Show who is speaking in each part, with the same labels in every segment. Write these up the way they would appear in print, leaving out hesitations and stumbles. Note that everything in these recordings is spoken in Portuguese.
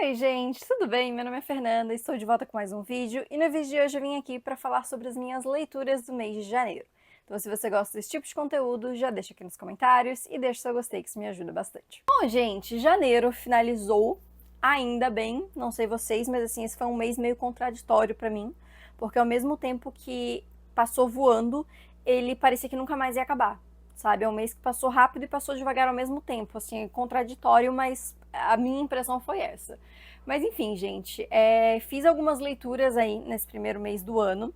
Speaker 1: Oi, gente, tudo bem? Meu nome é Fernanda, estou de volta com mais um vídeo e no vídeo de hoje eu vim aqui para falar sobre as minhas leituras do mês de janeiro. Então, se você gosta desse tipo de conteúdo, já deixa aqui nos comentários e deixa seu gostei, que isso me ajuda bastante. Bom, gente, janeiro finalizou, ainda bem, não sei vocês, mas assim, esse foi um mês meio contraditório para mim, porque ao mesmo tempo que passou voando, ele parecia que nunca mais ia acabar. Sabe, é um mês que passou rápido e passou devagar ao mesmo tempo, assim, é contraditório, mas a minha impressão foi essa. Mas enfim, gente, fiz algumas leituras aí nesse primeiro mês do ano,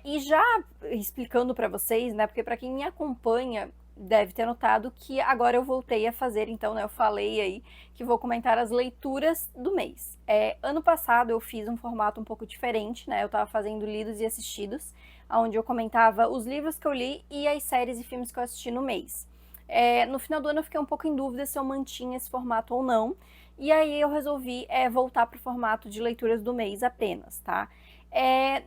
Speaker 1: e já explicando para vocês, né, porque para quem me acompanha deve ter notado que agora eu voltei a fazer, então, né, eu falei aí que vou comentar as leituras do mês. Ano passado eu fiz um formato um pouco diferente, né, eu estava fazendo lidos e assistidos, onde eu comentava os livros que eu li e as séries e filmes que eu assisti no mês. No final do ano eu fiquei um pouco em dúvida se eu mantinha esse formato ou não, e aí eu resolvi voltar para o formato de leituras do mês apenas, tá?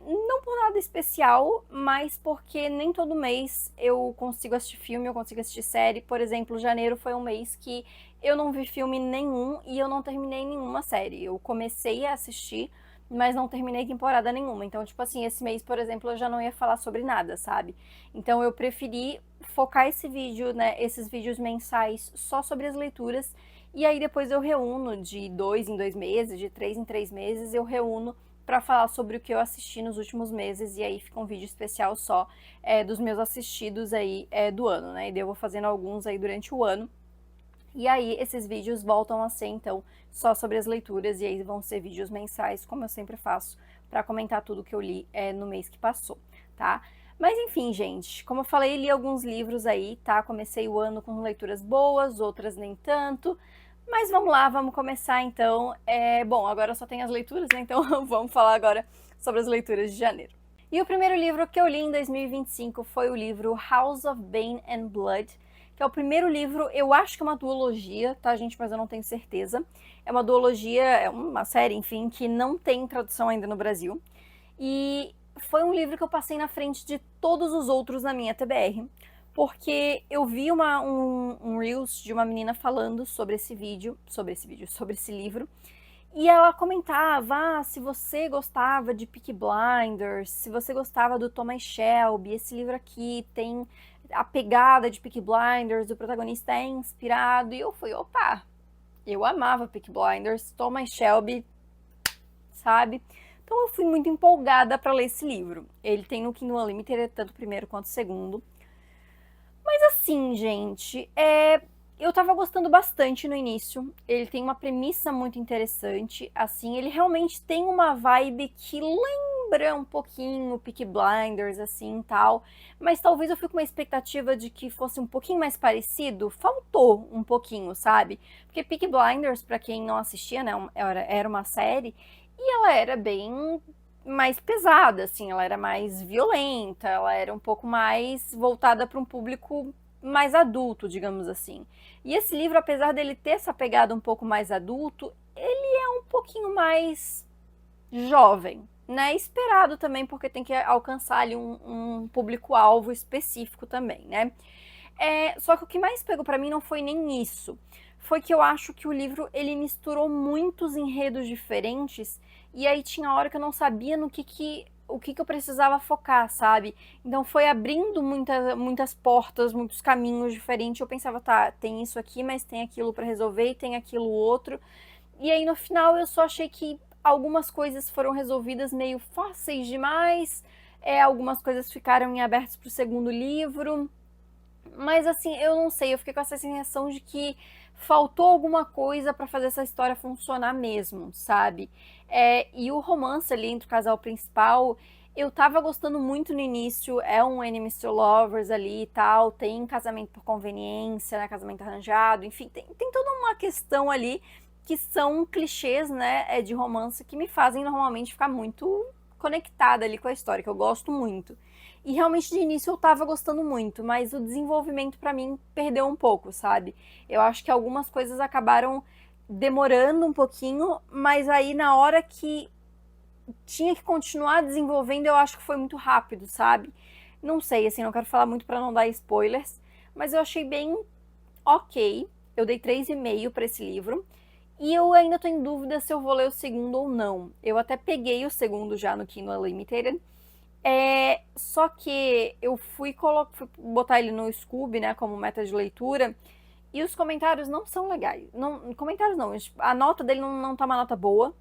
Speaker 1: Não por nada especial, mas porque nem todo mês eu consigo assistir filme, eu consigo assistir série. Por exemplo, janeiro foi um mês que eu não vi filme nenhum e eu não terminei nenhuma série. Eu comecei a assistir, mas não terminei temporada nenhuma. Então, tipo assim, esse mês, por exemplo, eu já não ia falar sobre nada, sabe? Então eu preferi focar esse vídeo, né, esses vídeos mensais só sobre as leituras, e aí depois eu reúno de 2 em 2 meses, de 3 em 3 meses, eu reúno para falar sobre o que eu assisti nos últimos meses, e aí fica um vídeo especial só dos meus assistidos aí do ano, né? E daí eu vou fazendo alguns aí durante o ano. E aí esses vídeos voltam a ser, então, só sobre as leituras, e aí vão ser vídeos mensais, como eu sempre faço, para comentar tudo que eu li no mês que passou, tá? Mas enfim, gente, como eu falei, li alguns livros aí, tá? Comecei o ano com leituras boas, outras nem tanto. Mas vamos lá, vamos começar então. Bom, agora só tem as leituras, né? Então vamos falar agora sobre as leituras de janeiro. E o primeiro livro que eu li em 2025 foi o livro House of Bane and Blood, que é o primeiro livro, eu acho que é uma duologia, tá, gente? Mas eu não tenho certeza. É uma duologia, é uma série, enfim, que não tem tradução ainda no Brasil. E foi um livro que eu passei na frente de todos os outros na minha TBR, porque eu vi um Reels de uma menina falando sobre esse livro, e ela comentava, se você gostava de Peaky Blinders, se você gostava do Thomas Shelby, esse livro aqui tem a pegada de Peaky Blinders, o protagonista é inspirado, e eu fui, opa, eu amava Peaky Blinders, Thomas Shelby, sabe? Então eu fui muito empolgada para ler esse livro. Ele tem no Kindle Unlimited, tanto o primeiro quanto o segundo. Mas assim, gente, eu tava gostando bastante no início. Ele tem uma premissa muito interessante. Assim, ele realmente tem uma vibe que lembra um pouquinho Peaky Blinders, assim, tal. Mas talvez eu fique com uma expectativa de que fosse um pouquinho mais parecido. Faltou um pouquinho, sabe? Porque Peaky Blinders, pra quem não assistia, né, era uma série. E ela era bem mais pesada, assim, ela era mais violenta, ela era um pouco mais voltada para um público mais adulto, digamos assim. E esse livro, apesar dele ter essa pegada um pouco mais adulto, ele é um pouquinho mais jovem, né? Esperado também, porque tem que alcançar ali um público-alvo específico também, né? Só que o que mais pegou para mim não foi nem isso. Foi que eu acho que o livro ele misturou muitos enredos diferentes e aí tinha hora que eu não sabia o que eu precisava focar, sabe? Então foi abrindo muitas portas, muitos caminhos diferentes. Eu pensava, tá, tem isso aqui, mas tem aquilo para resolver e tem aquilo outro. E aí no final eu só achei que algumas coisas foram resolvidas meio fáceis demais, algumas coisas ficaram em abertos para o segundo livro. Mas assim, eu não sei, eu fiquei com essa sensação de que faltou alguma coisa pra fazer essa história funcionar mesmo, sabe? E o romance ali entre o casal principal, eu tava gostando muito no início, é um enemies to lovers ali e tal, tem casamento por conveniência, né, casamento arranjado, enfim, tem toda uma questão ali que são clichês, né, de romance que me fazem normalmente ficar muito conectada ali com a história, que eu gosto muito. E realmente de início eu tava gostando muito, mas o desenvolvimento pra mim perdeu um pouco, sabe? Eu acho que algumas coisas acabaram demorando um pouquinho, mas aí na hora que tinha que continuar desenvolvendo, eu acho que foi muito rápido, sabe? Não sei, assim, não quero falar muito pra não dar spoilers, mas eu achei bem ok. Eu dei 3,5 pra esse livro. E eu ainda tô em dúvida se eu vou ler o segundo ou não. Eu até peguei o segundo já no Kindle Unlimited. Só que eu fui botar ele no Scoob, né, como meta de leitura, e os comentários não são legais. Não, comentários não, a nota dele não tá uma nota boa.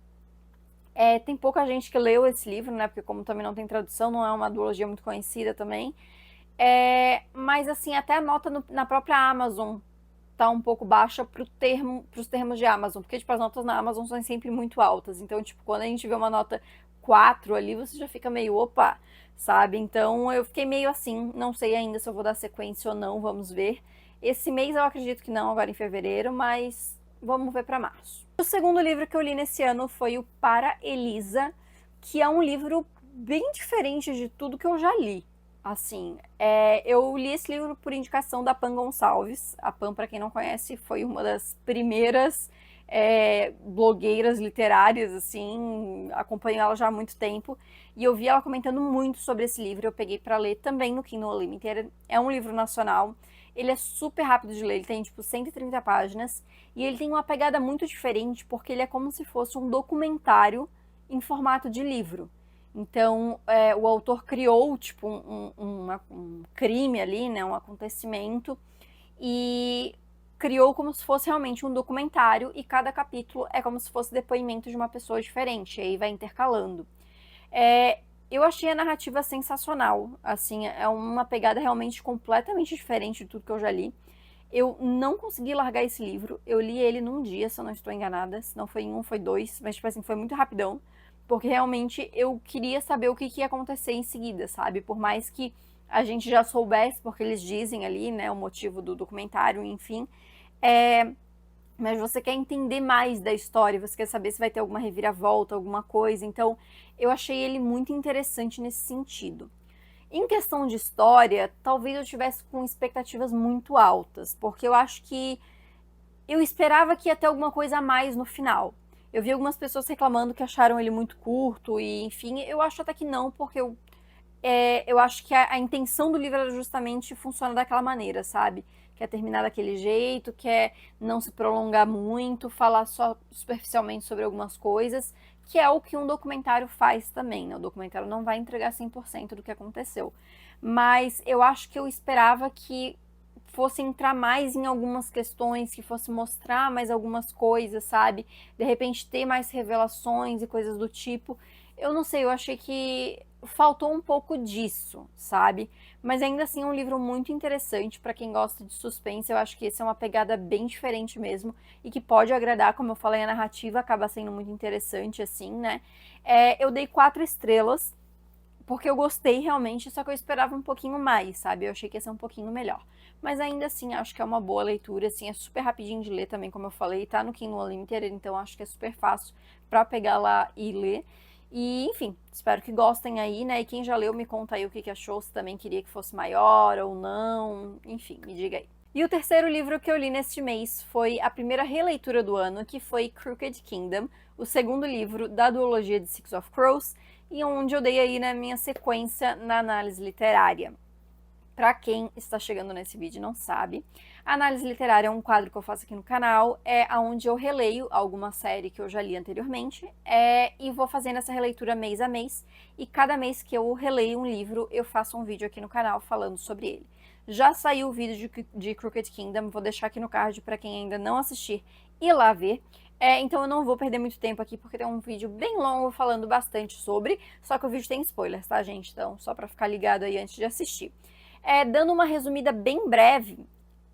Speaker 1: Tem pouca gente que leu esse livro, né, porque como também não tem tradução, não é uma duologia muito conhecida também. Mas assim, até a nota na própria Amazon tá um pouco baixa pros termos de Amazon, porque tipo, as notas na Amazon são sempre muito altas. Então, tipo, quando a gente vê uma nota 4 ali, você já fica meio, opa, sabe? Então eu fiquei meio assim, não sei ainda se eu vou dar sequência ou não, vamos ver. Esse mês eu acredito que não, agora em fevereiro, mas vamos ver para março. O segundo livro que eu li nesse ano foi o Para Elisa, que é um livro bem diferente de tudo que eu já li. Assim, eu li esse livro por indicação da Pan Gonçalves. A Pan, para quem não conhece, foi uma das primeiras blogueiras literárias, assim, acompanho ela já há muito tempo. E eu vi ela comentando muito sobre esse livro, eu peguei para ler também no Kindle Unlimited. É um livro nacional, ele é super rápido de ler, ele tem tipo 130 páginas. E ele tem uma pegada muito diferente, porque ele é como se fosse um documentário em formato de livro. Então, o autor criou, tipo, um crime ali, né, um acontecimento, e criou como se fosse realmente um documentário, e cada capítulo é como se fosse depoimento de uma pessoa diferente, e aí vai intercalando. Eu achei a narrativa sensacional, assim, é uma pegada realmente completamente diferente de tudo que eu já li. Eu não consegui largar esse livro. Eu li ele num dia, se eu não estou enganada. Se não foi em um, foi dois. Mas, tipo assim, foi muito rapidão. Porque realmente eu queria saber o que ia acontecer em seguida, sabe? Por mais que a gente já soubesse, porque eles dizem ali, né, o motivo do documentário, enfim. Mas você quer entender mais da história, você quer saber se vai ter alguma reviravolta, alguma coisa. Então, eu achei ele muito interessante nesse sentido. Em questão de história, talvez eu tivesse com expectativas muito altas, porque eu acho que eu esperava que ia ter alguma coisa a mais no final. Eu vi algumas pessoas reclamando que acharam ele muito curto, e enfim, eu acho até que não, porque eu acho que a intenção do livro era justamente funcionar daquela maneira, sabe? Quer terminar daquele jeito, quer não se prolongar muito, falar só superficialmente sobre algumas coisas, que é o que um documentário faz também, né? O documentário não vai entregar 100% do que aconteceu. Mas eu acho que eu esperava que fosse entrar mais em algumas questões, que fosse mostrar mais algumas coisas, sabe? De repente ter mais revelações e coisas do tipo. Eu não sei, eu achei que faltou um pouco disso, sabe? Mas ainda assim é um livro muito interessante para quem gosta de suspense. Eu acho que esse é uma pegada bem diferente mesmo e que pode agradar, como eu falei, a narrativa acaba sendo muito interessante assim, né? Eu dei 4 estrelas porque eu gostei realmente, só que eu esperava um pouquinho mais, sabe? Eu achei que ia ser um pouquinho melhor. Mas ainda assim, acho que é uma boa leitura, assim, é super rapidinho de ler também, como eu falei, tá no Kindle Unlimited, então acho que é super fácil pra pegar lá e ler. E, enfim, espero que gostem aí, né? E quem já leu, me conta aí o que achou, se também queria que fosse maior ou não, enfim, me diga aí. E o terceiro livro que eu li neste mês foi a primeira releitura do ano, que foi Crooked Kingdom, o segundo livro da duologia de Six of Crows, e onde eu dei aí na minha sequência na análise literária. Para quem está chegando nesse vídeo e não sabe, a análise literária é um quadro que eu faço aqui no canal, onde eu releio alguma série que eu já li anteriormente, e vou fazendo essa releitura mês a mês, e cada mês que eu releio um livro, eu faço um vídeo aqui no canal falando sobre ele. Já saiu o vídeo de Crooked Kingdom, vou deixar aqui no card para quem ainda não assistir ir lá ver. Então eu não vou perder muito tempo aqui, porque tem um vídeo bem longo falando bastante sobre, só que o vídeo tem spoilers, tá, gente? Então, só pra ficar ligado aí antes de assistir. Dando uma resumida bem breve,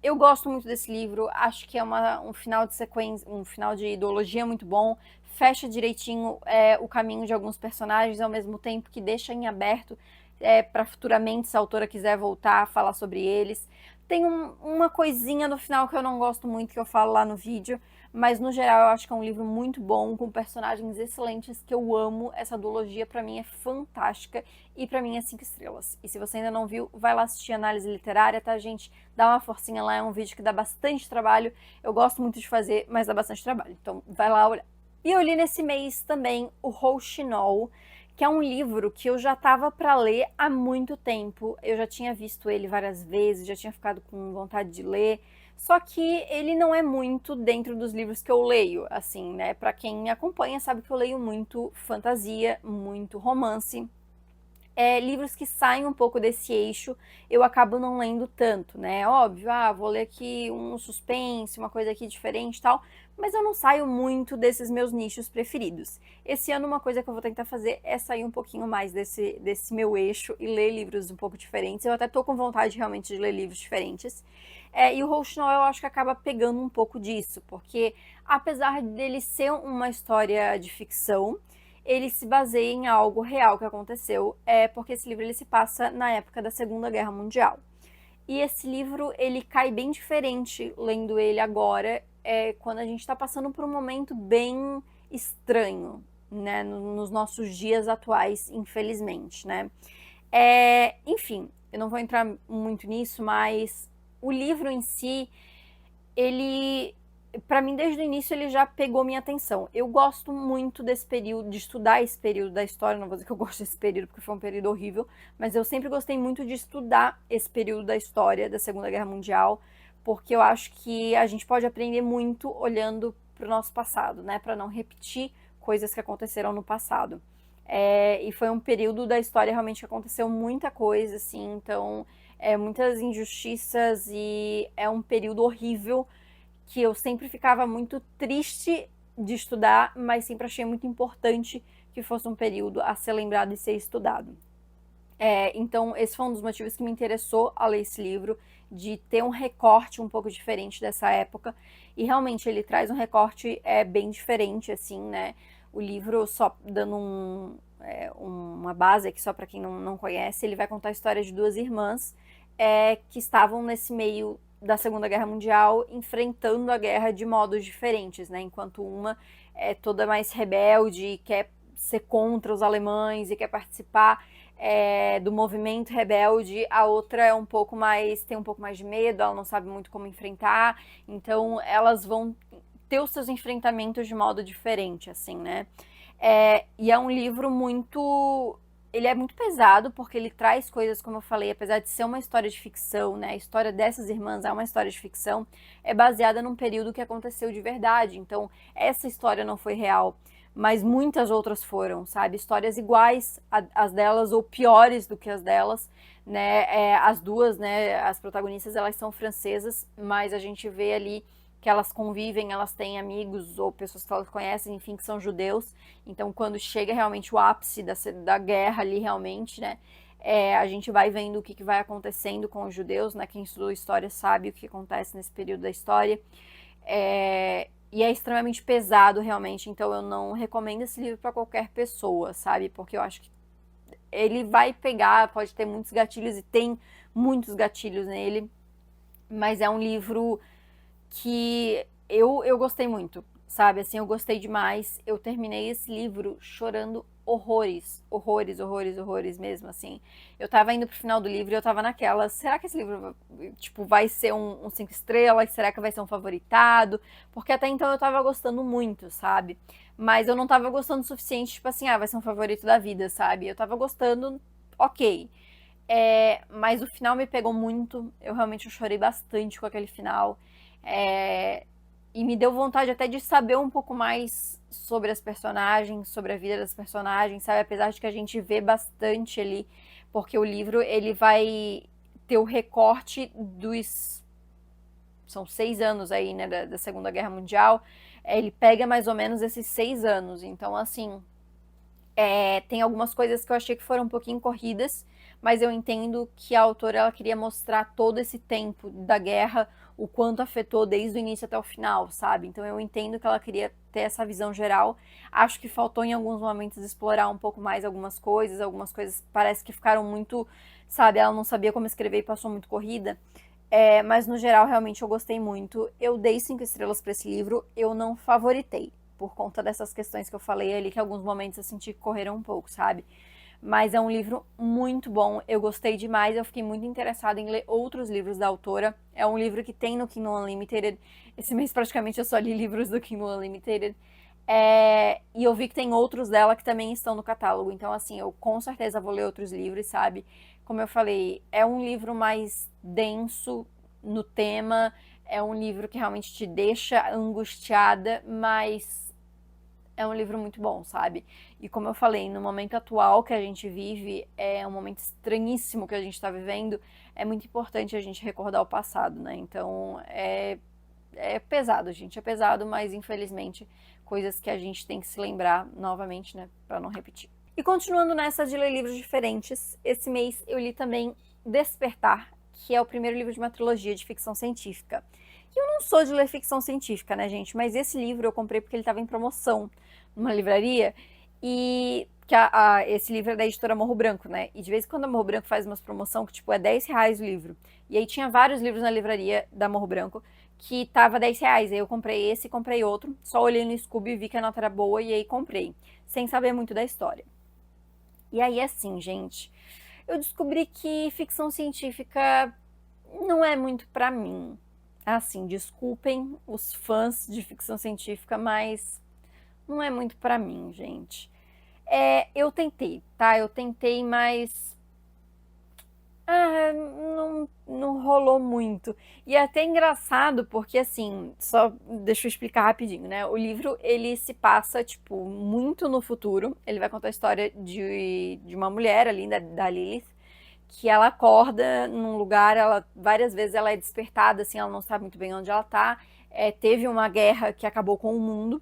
Speaker 1: eu gosto muito desse livro, acho que é um final de sequência, um final de ideologia muito bom, fecha direitinho o caminho de alguns personagens, ao mesmo tempo que deixa em aberto para futuramente, se a autora quiser voltar a falar sobre eles. Tem uma coisinha no final que eu não gosto muito, que eu falo lá no vídeo, mas no geral eu acho que é um livro muito bom, com personagens excelentes, que eu amo. Essa duologia pra mim é fantástica e pra mim é 5 estrelas. E se você ainda não viu, vai lá assistir análise literária, tá, gente? Dá uma forcinha lá, é um vídeo que dá bastante trabalho. Eu gosto muito de fazer, mas dá bastante trabalho. Então vai lá olhar. E eu li nesse mês também o Rouxinol, que é um livro que eu já tava para ler há muito tempo. Eu já tinha visto ele várias vezes, já tinha ficado com vontade de ler. Só que ele não é muito dentro dos livros que eu leio, assim, né? Pra quem me acompanha sabe que eu leio muito fantasia, muito romance. Livros que saem um pouco desse eixo, eu acabo não lendo tanto, né? Óbvio, vou ler aqui um suspense, uma coisa aqui diferente e tal, mas eu não saio muito desses meus nichos preferidos. Esse ano, uma coisa que eu vou tentar fazer é sair um pouquinho mais desse meu eixo e ler livros um pouco diferentes. Eu até tô com vontade realmente de ler livros diferentes. E o Rouxinol eu acho que acaba pegando um pouco disso, porque apesar dele ser uma história de ficção, ele se baseia em algo real que aconteceu, porque esse livro ele se passa na época da Segunda Guerra Mundial. E esse livro ele cai bem diferente lendo ele agora, quando a gente está passando por um momento bem estranho, né, nos nossos dias atuais, infelizmente, né. Enfim, eu não vou entrar muito nisso, mas o livro em si, ele, para mim, desde o início, ele já pegou minha atenção. Eu gosto muito desse período, de estudar esse período da história. Não vou dizer que eu gosto desse período, porque foi um período horrível, mas eu sempre gostei muito de estudar esse período da história da Segunda Guerra Mundial, porque eu acho que a gente pode aprender muito olhando para o nosso passado, né? Para não repetir coisas que aconteceram no passado. E foi um período da história realmente que aconteceu muita coisa, assim, então, muitas injustiças, e é um período horrível que eu sempre ficava muito triste de estudar, mas sempre achei muito importante que fosse um período a ser lembrado e ser estudado. Então, esse foi um dos motivos que me interessou a ler esse livro, de ter um recorte um pouco diferente dessa época, e realmente ele traz um recorte bem diferente, assim, né? O livro, só dando uma base aqui, só para quem não conhece, ele vai contar a história de duas irmãs que estavam nesse meio da Segunda Guerra Mundial, enfrentando a guerra de modos diferentes, né? Enquanto uma é toda mais rebelde, quer ser contra os alemães e quer participar do movimento rebelde, a outra é um pouco mais, tem um pouco mais de medo, ela não sabe muito como enfrentar, então elas vão ter os seus enfrentamentos de modo diferente, assim, né? E é um livro muito, ele é muito pesado, porque ele traz coisas, como eu falei, apesar de ser uma história de ficção, né? A história dessas irmãs é uma história de ficção, é baseada num período que aconteceu de verdade. Então, essa história não foi real, mas muitas outras foram, sabe? Histórias iguais às delas ou piores do que as delas, né? As duas, né? As protagonistas, elas são francesas, mas a gente vê ali que elas convivem, elas têm amigos ou pessoas que elas conhecem, enfim, que são judeus. Então, quando chega realmente o ápice da guerra ali, realmente, né? A gente vai vendo o que vai acontecendo com os judeus, né? Quem estudou história sabe o que acontece nesse período da história. E é extremamente pesado, realmente, então eu não recomendo esse livro para qualquer pessoa, sabe? Porque eu acho que ele vai pegar, pode ter muitos gatilhos, e tem muitos gatilhos nele, mas é um livro que eu gostei muito, sabe? Assim, eu gostei demais. Eu terminei esse livro chorando horrores, horrores, horrores, horrores mesmo, assim. Eu tava indo pro final do livro e eu tava naquela, será que esse livro, tipo, vai ser um 5 estrelas? Será que vai ser um favoritado? Porque até então eu tava gostando muito, sabe? Mas eu não tava gostando o suficiente, tipo assim, vai ser um favorito da vida, sabe? Eu tava gostando, ok. Mas o final me pegou muito, eu realmente chorei bastante com aquele final. E me deu vontade até de saber um pouco mais sobre as personagens, sobre a vida das personagens, sabe? Apesar de que a gente vê bastante ali, porque o livro ele vai ter o recorte dos... São 6 anos aí, né, da Segunda Guerra Mundial. Ele pega mais ou menos esses 6 anos. Então, assim, tem algumas coisas que eu achei que foram um pouquinho corridas, mas eu entendo que a autora ela queria mostrar todo esse tempo da guerra, o quanto afetou desde o início até o final, sabe? Então eu entendo que ela queria ter essa visão geral. Acho que faltou em alguns momentos explorar um pouco mais algumas coisas parece que ficaram muito, sabe? Ela não sabia como escrever e passou muito corrida. Mas no geral, realmente eu gostei muito. Eu dei 5 estrelas para esse livro, eu não favoritei, por conta dessas questões que eu falei ali, que em alguns momentos eu senti que correram um pouco, sabe? Mas é um livro muito bom, eu gostei demais, eu fiquei muito interessada em ler outros livros da autora. É um livro que tem no Kindle Unlimited. Esse mês praticamente eu só li livros do Kindle Unlimited. E eu vi que tem outros dela que também estão no catálogo. Então, assim, eu com certeza vou ler outros livros, sabe? Como eu falei, é um livro mais denso no tema, É um livro que realmente te deixa angustiada, mas é um livro muito bom, sabe? E como eu falei, no momento atual que a gente vive, é um momento estranhíssimo que a gente tá vivendo, é muito importante a gente recordar o passado, né? Então, é pesado, gente, é pesado, mas infelizmente coisas que a gente tem que se lembrar novamente, né, pra não repetir. E continuando nessa de ler livros diferentes, esse mês eu li também Despertar, que é o primeiro livro de uma trilogia de ficção científica. E eu não sou de ler ficção científica, né, gente? Mas esse livro eu comprei porque ele estava em promoção numa livraria. E que esse livro é da editora Morro Branco, né? E de vez em quando a Morro Branco faz umas promoção que, tipo, é R$ 10 o livro. E aí tinha vários livros na livraria da Morro Branco que tava R$ 10. Aí eu comprei esse e comprei outro. Só olhei no Scooby e vi que a nota era boa e aí comprei. Sem saber muito da história. E aí, assim, gente, eu descobri que ficção científica não é muito pra mim. Assim, desculpem os fãs de ficção científica, mas não é muito pra mim, gente. Eu tentei, tá? Eu tentei, mas não rolou muito. E é até engraçado porque, assim, só deixa eu explicar rapidinho, né? O livro, ele se passa, tipo, muito no futuro. Ele vai contar a história de uma mulher ali, da Lilith, que ela acorda num lugar, várias vezes ela é despertada, assim, ela não sabe muito bem onde ela tá. Teve uma guerra que acabou com o mundo,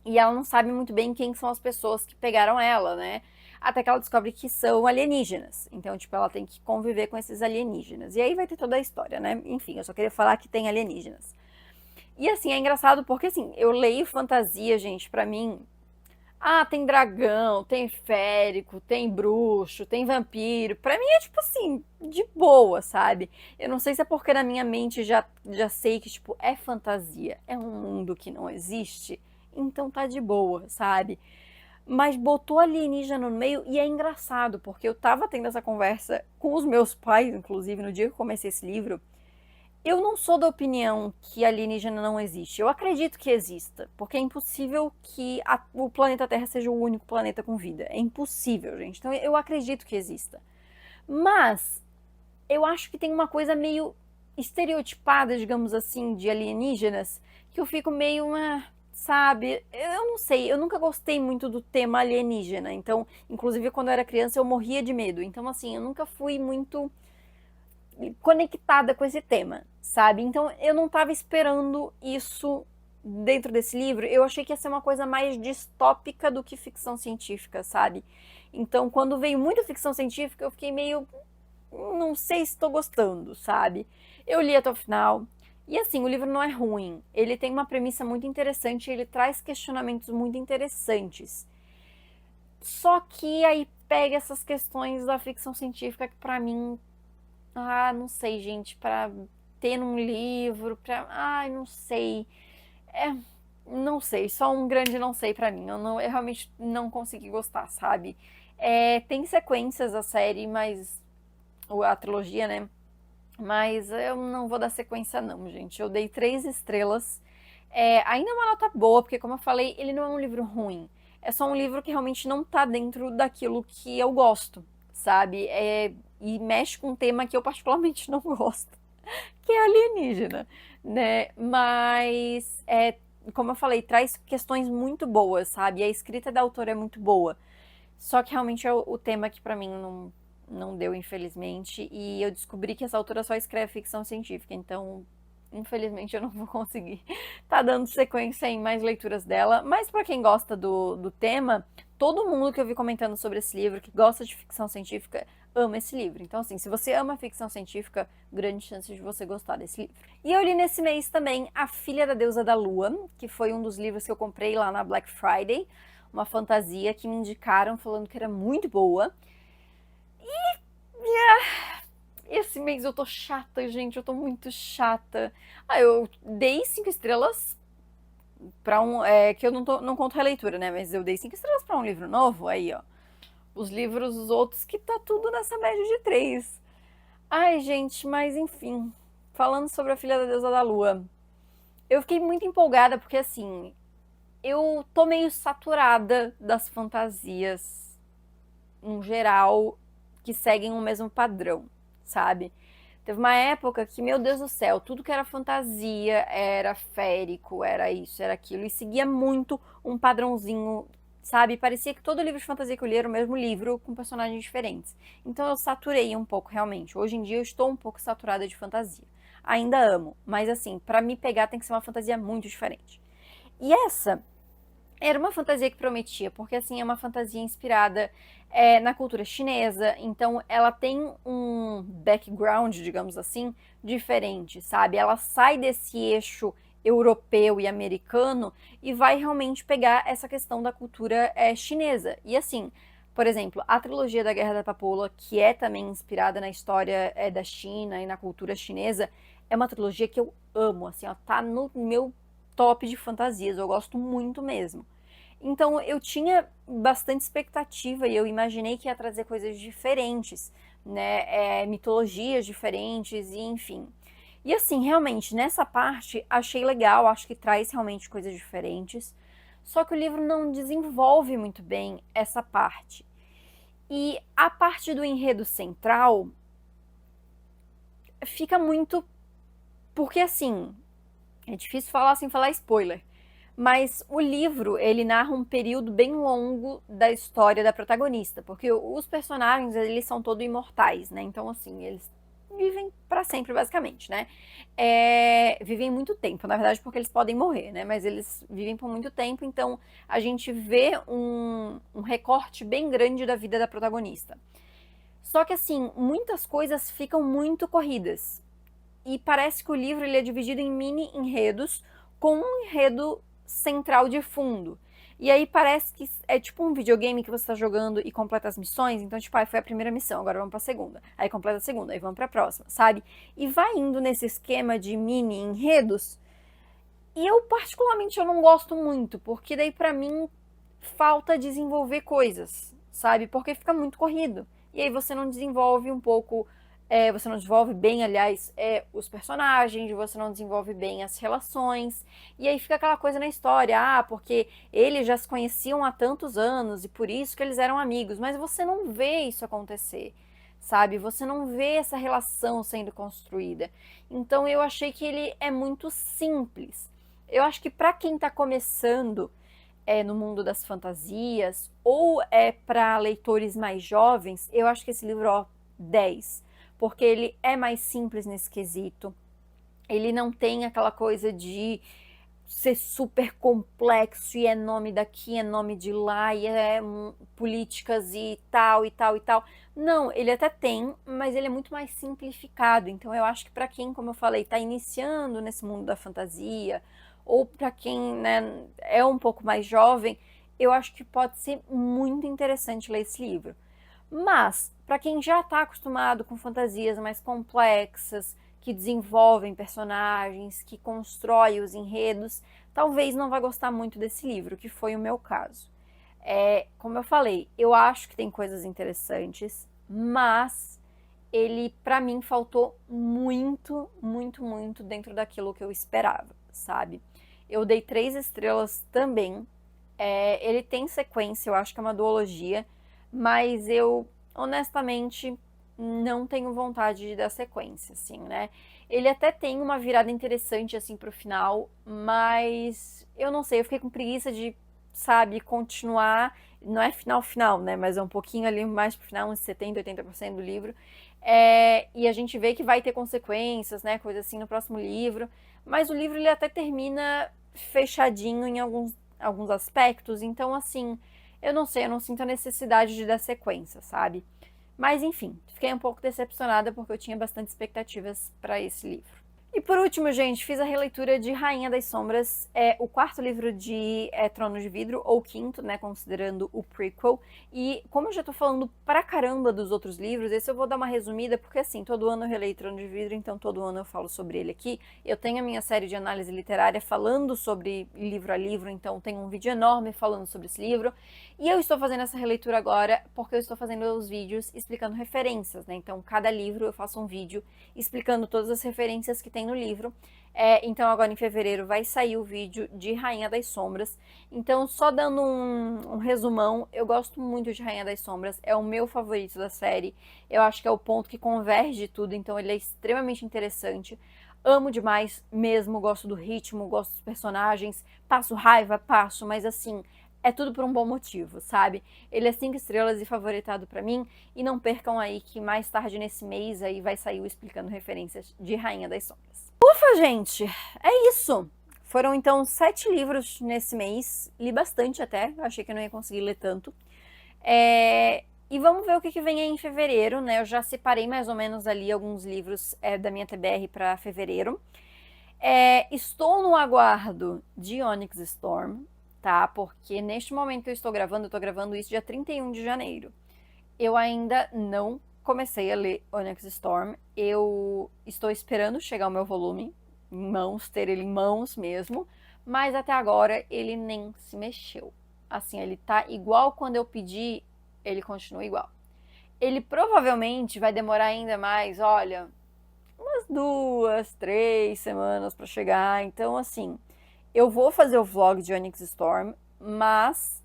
Speaker 1: e ela não sabe muito bem quem são as pessoas que pegaram ela, né? Até que ela descobre que são alienígenas. Então, tipo, ela tem que conviver com esses alienígenas. E aí vai ter toda a história, né? Enfim, eu só queria falar que tem alienígenas. E assim, é engraçado porque assim, eu leio fantasia, gente, pra mim. Ah, tem dragão, tem férico, tem bruxo, tem vampiro. Pra mim é tipo assim, de boa, sabe? Eu não sei se é porque na minha mente já sei que, tipo, é fantasia, é um mundo que não existe, então tá de boa, sabe? Mas botou alienígena no meio e é engraçado, porque eu tava tendo essa conversa com os meus pais, inclusive, no dia que eu comecei esse livro. Eu não sou da opinião que alienígena não existe. Eu acredito que exista, porque é impossível que o planeta Terra seja o único planeta com vida. É impossível, gente. Então eu acredito que exista. Mas eu acho que tem uma coisa meio estereotipada, digamos assim, de alienígenas, que eu fico meio, sabe? Eu não sei, eu nunca gostei muito do tema alienígena. Então, inclusive quando eu era criança, eu morria de medo. Então, assim, eu nunca fui muito conectada com esse tema, sabe? Então eu não estava esperando isso dentro desse livro. Eu achei que ia ser uma coisa mais distópica do que ficção científica, sabe? Então quando veio muito ficção científica, eu fiquei meio, não sei se estou gostando, sabe? Eu li até o final. E assim, o livro não é ruim. Ele tem uma premissa muito interessante, ele traz questionamentos muito interessantes. Só que aí pega essas questões da ficção científica que pra mim, não sei, gente, pra ter num livro, não sei. É, não sei, só um grande não sei pra mim. Eu realmente não consegui gostar, sabe? Tem sequências a série, mas a trilogia, né? Mas eu não vou dar sequência não, gente. Eu dei 3 estrelas. Ainda é uma nota boa, porque como eu falei, ele não é um livro ruim. É só um livro que realmente não tá dentro daquilo que eu gosto, sabe? E mexe com um tema que eu particularmente não gosto, que é alienígena, né? Mas, como eu falei, traz questões muito boas, sabe? A escrita da autora é muito boa. Só que realmente é o tema que pra mim não deu, infelizmente. E eu descobri que essa autora só escreve ficção científica, então infelizmente eu não vou conseguir tá dando sequência em mais leituras dela. Mas pra quem gosta do tema, todo mundo que eu vi comentando sobre esse livro, que gosta de ficção científica, ama esse livro. Então, assim, se você ama ficção científica, grande chance de você gostar desse livro. E eu li nesse mês também A Filha da Deusa da Lua, que foi um dos livros que eu comprei lá na Black Friday. Uma fantasia que me indicaram falando que era muito boa. Esse mês eu tô chata, gente, eu tô muito chata. Eu dei 5 estrelas pra que eu não conto releitura, né? Mas eu dei 5 estrelas pra um livro novo, aí, ó. Os livros, os outros, que tá tudo nessa média de 3. Ai, gente, mas enfim. Falando sobre A Filha da Deusa da Lua. Eu fiquei muito empolgada porque, assim, eu tô meio saturada das fantasias, no geral, que seguem o mesmo padrão, sabe? Teve uma época que, meu Deus do céu, tudo que era fantasia era férico, era isso, era aquilo, e seguia muito um padrãozinho, sabe? Parecia que todo livro de fantasia que eu li era o mesmo livro com personagens diferentes. Então eu saturei um pouco, realmente. Hoje em dia eu estou um pouco saturada de fantasia. Ainda amo, mas assim, pra me pegar tem que ser uma fantasia muito diferente. E essa era uma fantasia que prometia, porque assim é uma fantasia inspirada na cultura chinesa, então ela tem um background, digamos assim, diferente, sabe? Ela sai desse eixo europeu e americano e vai realmente pegar essa questão da cultura chinesa. E assim, por exemplo, a trilogia da Guerra da Papoula, que é também inspirada na história da China e na cultura chinesa, é uma trilogia que eu amo, assim, ó, tá no meu top de fantasias, eu gosto muito mesmo. Então eu tinha bastante expectativa e eu imaginei que ia trazer coisas diferentes, né? Mitologias diferentes e enfim. E assim, realmente, nessa parte achei legal, acho que traz realmente coisas diferentes. Só que o livro não desenvolve muito bem essa parte. E a parte do enredo central fica muito. Porque assim, é difícil falar sem falar spoiler. Mas o livro, ele narra um período bem longo da história da protagonista, porque os personagens, eles são todos imortais, né? Então, assim, eles vivem para sempre, basicamente, né? Vivem muito tempo, na verdade, porque eles podem morrer, né? Mas eles vivem por muito tempo, então a gente vê um recorte bem grande da vida da protagonista. Só que, assim, muitas coisas ficam muito corridas. E parece que o livro ele é dividido em mini enredos, com um enredo central de fundo. E aí parece que é tipo um videogame que você está jogando e completa as missões. Então, tipo, foi a primeira missão, agora vamos para a segunda. Aí completa a segunda, aí vamos para a próxima, sabe? E vai indo nesse esquema de mini enredos. E eu, particularmente, eu não gosto muito, porque daí para mim falta desenvolver coisas, sabe? Porque fica muito corrido. E aí você não desenvolve um pouco, você não desenvolve bem, aliás, os personagens, você não desenvolve bem as relações. E aí fica aquela coisa na história, porque eles já se conheciam há tantos anos e por isso que eles eram amigos. Mas você não vê isso acontecer, sabe? Você não vê essa relação sendo construída. Então eu achei que ele é muito simples. Eu acho que para quem está começando no mundo das fantasias, ou para leitores mais jovens, eu acho que esse livro, 10, porque ele é mais simples nesse quesito, ele não tem aquela coisa de ser super complexo, e é nome daqui, é nome de lá, e políticas e tal, e tal, e tal. Não, ele até tem, mas ele é muito mais simplificado, então eu acho que para quem, como eu falei, está iniciando nesse mundo da fantasia, ou para quem, né, é um pouco mais jovem, eu acho que pode ser muito interessante ler esse livro. Mas, para quem já está acostumado com fantasias mais complexas, que desenvolvem personagens, que constroem os enredos, talvez não vá gostar muito desse livro, que foi o meu caso. Como eu falei, eu acho que tem coisas interessantes, mas ele, para mim, faltou muito, muito, muito dentro daquilo que eu esperava, sabe? Eu dei 3 estrelas também. Ele tem sequência, eu acho que é uma duologia, mas eu, honestamente, não tenho vontade de dar sequência, assim, né? Ele até tem uma virada interessante, assim, pro final, mas eu não sei, eu fiquei com preguiça de, sabe, continuar. Não é final, né? Mas é um pouquinho ali mais pro final, uns 70, 80% do livro. E a gente vê que vai ter consequências, né? Coisa assim no próximo livro. Mas o livro ele até termina fechadinho em alguns aspectos, então assim, eu não sei, eu não sinto a necessidade de dar sequência, sabe? Mas enfim, fiquei um pouco decepcionada porque eu tinha bastante expectativas para esse livro. E por último, gente, fiz a releitura de Rainha das Sombras, o quarto livro de Trono de Vidro, ou quinto, né, considerando o prequel. E como eu já tô falando pra caramba dos outros livros, esse eu vou dar uma resumida, porque assim, todo ano eu releio Trono de Vidro, então todo ano eu falo sobre ele aqui. Eu tenho a minha série de análise literária falando sobre livro a livro, então tem um vídeo enorme falando sobre esse livro. E eu estou fazendo essa releitura agora porque eu estou fazendo os vídeos explicando referências, né? Então, cada livro eu faço um vídeo explicando todas as referências que tem saindo o livro. Então agora em fevereiro vai sair o vídeo de Rainha das Sombras. Então só dando um resumão, eu gosto muito de Rainha das Sombras, é o meu favorito da série. Eu acho que é o ponto que converge tudo, então ele é extremamente interessante. Amo demais mesmo, gosto do ritmo, gosto dos personagens, passo raiva, passo, mas assim, é tudo por um bom motivo, sabe? Ele é 5 estrelas e favoritado pra mim, e não percam aí que mais tarde nesse mês aí vai sair o explicando referências de Rainha das Sombras. Ufa, gente! É isso! Foram então 7 livros nesse mês, li bastante até, achei que eu não ia conseguir ler tanto. E vamos ver o que vem aí em fevereiro, né? Eu já separei mais ou menos ali alguns livros da minha TBR para fevereiro. Estou no aguardo de Onyx Storm, tá? Porque neste momento que eu tô gravando isso dia 31 de janeiro. Eu ainda não comecei a ler Onyx Storm. Eu estou esperando chegar o meu volume em mãos, ter ele em mãos mesmo, mas até agora ele nem se mexeu. Assim, ele tá igual quando eu pedi, ele continua igual. Ele provavelmente vai demorar ainda mais, olha, umas 2, 3 semanas para chegar. Então, assim, eu vou fazer o vlog de Onyx Storm, mas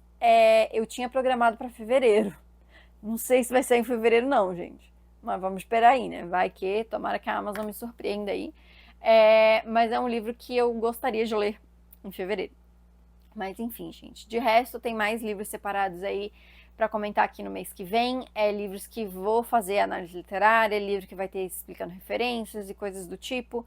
Speaker 1: eu tinha programado para fevereiro. Não sei se vai ser em fevereiro não, gente. Mas vamos esperar aí, né? Vai que, tomara que a Amazon me surpreenda aí. Mas é um livro que eu gostaria de ler em fevereiro. Mas enfim, gente. De resto, tem mais livros separados aí para comentar aqui no mês que vem. Livros que vou fazer análise literária, livro que vai ter explicando referências e coisas do tipo.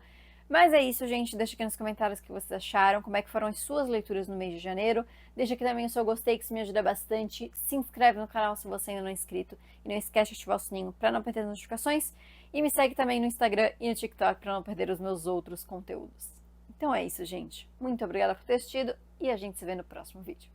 Speaker 1: Mas é isso, gente. Deixa aqui nos comentários o que vocês acharam, como é que foram as suas leituras no mês de janeiro. Deixa aqui também o seu gostei, que isso me ajuda bastante. Se inscreve no canal se você ainda não é inscrito. E não esquece de ativar o sininho para não perder as notificações. E me segue também no Instagram e no TikTok para não perder os meus outros conteúdos. Então é isso, gente. Muito obrigada por ter assistido e a gente se vê no próximo vídeo.